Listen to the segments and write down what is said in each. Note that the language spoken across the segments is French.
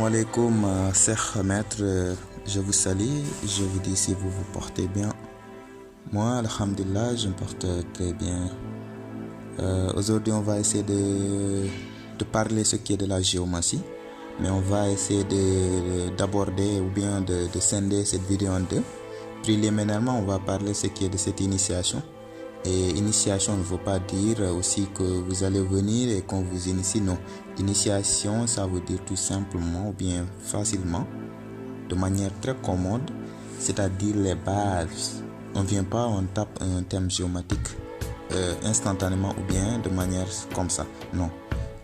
Salam alaikum, chers maîtres, je vous salue, je vous dis si vous vous portez bien. Moi, alhamdulillah, je me porte très bien. Aujourd'hui, on va essayer de parler ce qui est de la géomancie, mais on va essayer d'aborder ou bien de scinder cette vidéo en deux. Préliminairement, on va parler ce qui est de cette initiation. Et initiation ne veut pas dire aussi que vous allez venir et qu'on vous initie, non. Initiation, ça veut dire tout simplement ou bien facilement, de manière très commode, c'est-à-dire les bases. On ne vient pas, on tape un thème géomatique instantanément ou bien de manière comme ça. Non,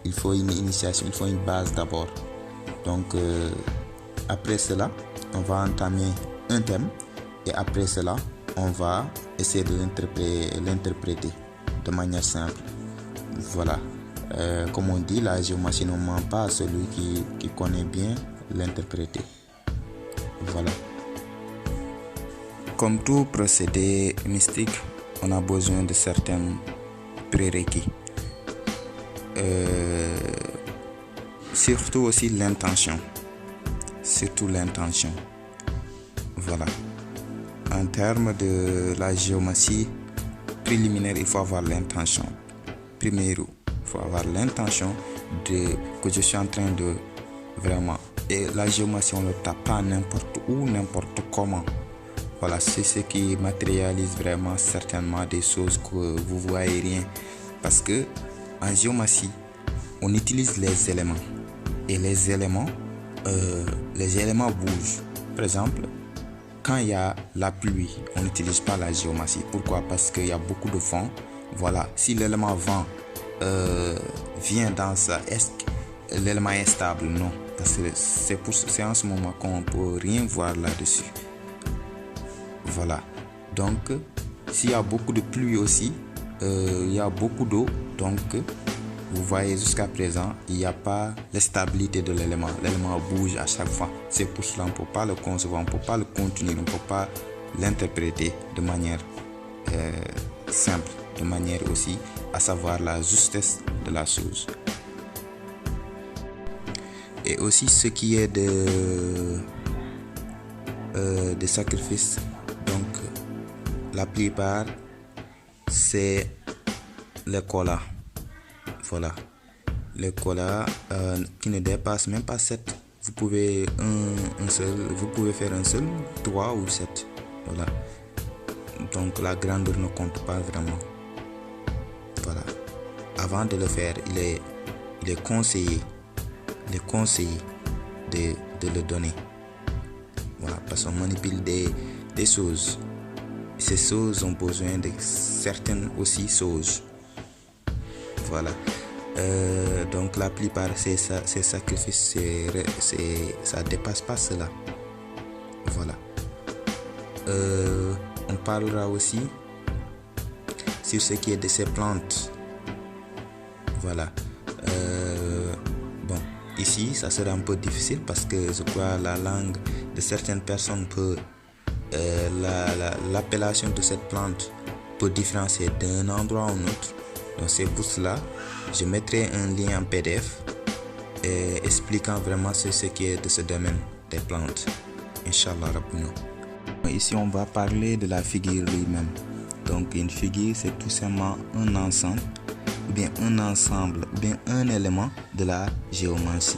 il faut une initiation, il faut une base d'abord. Donc, après cela, on va entamer un thème et après cela, on va essayer de l'interpréter de manière simple. Voilà. Comme on dit, la géomancie ne ment pas à celui qui connaît bien l'interpréter. Voilà. Comme tout procédé mystique, on a besoin de certains prérequis. Surtout aussi l'intention. Surtout l'intention. Voilà. En termes de la géomancie préliminaire, il faut avoir l'intention. Primero, il faut avoir l'intention que je suis en train de vraiment. Et la géomancie, on ne le tape pas n'importe où, n'importe comment. Voilà, c'est ce qui matérialise vraiment certainement des choses que vous voyez rien. Parce que en géomancie, on utilise les éléments. Et les éléments bougent. Par exemple, quand il y a la pluie, on n'utilise pas la géomancie. Pourquoi? Parce qu'il y a beaucoup de vent. Voilà. Si l'élément vent vient dans ça, est-ce que l'élément est stable? Non. Parce que c'est en ce moment qu'on ne peut rien voir là-dessus. Voilà. Donc, s'il y a beaucoup de pluie aussi, il y a beaucoup d'eau. Donc, vous voyez jusqu'à présent, il n'y a pas la stabilité de l'élément. L'élément bouge à chaque fois. C'est pour cela qu'on ne peut pas le concevoir, on ne peut pas le continuer, on ne peut pas l'interpréter de manière simple, de manière aussi à savoir la justesse de la chose. Et aussi ce qui est de sacrifices. Donc, la plupart, c'est les colas. Voilà, les colas qui ne dépassent même pas 7. Vous pouvez vous pouvez faire un seul, 3 ou 7. Voilà. Donc la grandeur ne compte pas vraiment. Voilà. Avant de le faire, il est conseillé de le donner. Voilà, parce qu'on manipule des choses. Ces choses ont besoin de certaines aussi choses. Voilà. Donc la plupart ces sacrifices, ça dépasse pas cela. Voilà. On parlera aussi sur ce qui est de ces plantes. Voilà. Bon, ici ça sera un peu difficile parce que je crois la langue de certaines personnes peut l'appellation de cette plante peut différencier d'un endroit à un autre. Donc c'est pour cela je mettrai un lien en PDF expliquant vraiment ce qui est de ce domaine des plantes. Inch'Allah Rabbuna. Ici on va parler de la figure lui-même. Donc une figure c'est tout simplement un ensemble, ou bien un élément de la géomancie.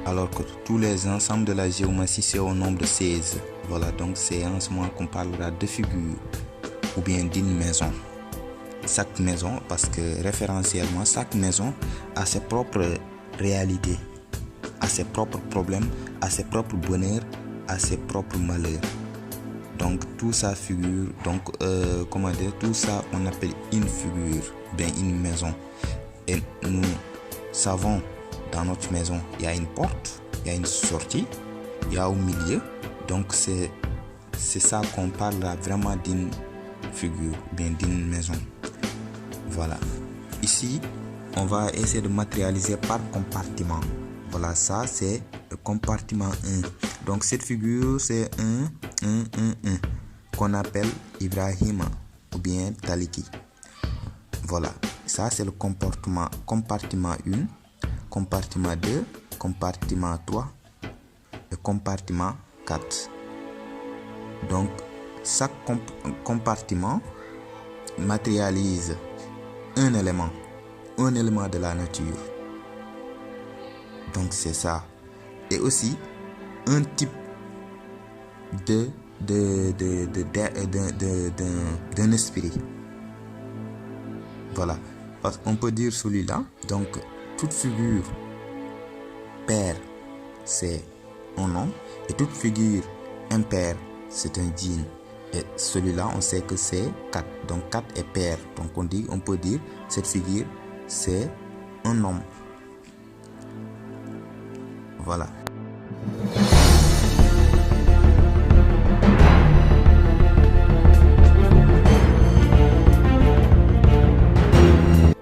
Alors que tous les ensembles de la géomancie c'est au nombre de 16. Voilà, donc c'est en ce moment qu'on parlera de figure ou bien d'une maison. Chaque maison, parce que référentiellement, chaque maison a ses propres réalités, a ses propres problèmes, a ses propres bonheurs, a ses propres malheurs. Donc tout ça figure, donc tout ça on appelle une figure, bien une maison. Et nous savons dans notre maison, il y a une porte, il y a une sortie, il y a au milieu. Donc c'est ça qu'on parle vraiment d'une figure, bien d'une maison. Voilà. Ici, on va essayer de matérialiser par compartiment. Voilà, ça c'est le compartiment 1. Donc cette figure c'est 1 qu'on appelle Ibrahima ou bien Taliki. Voilà, ça c'est le compartiment 1, compartiment 2, compartiment 3 et compartiment 4. Donc, chaque compartiment matérialise un élément de la nature. Donc, c'est ça. Et aussi, un type d'un esprit. Voilà. Parce qu'on peut dire celui-là. Donc, toute figure paire, c'est un homme. Et toute figure impaire, c'est un djinn. Et celui-là, on sait que c'est 4. Donc 4 est pair. Donc on peut dire cette figure, c'est un homme. Voilà.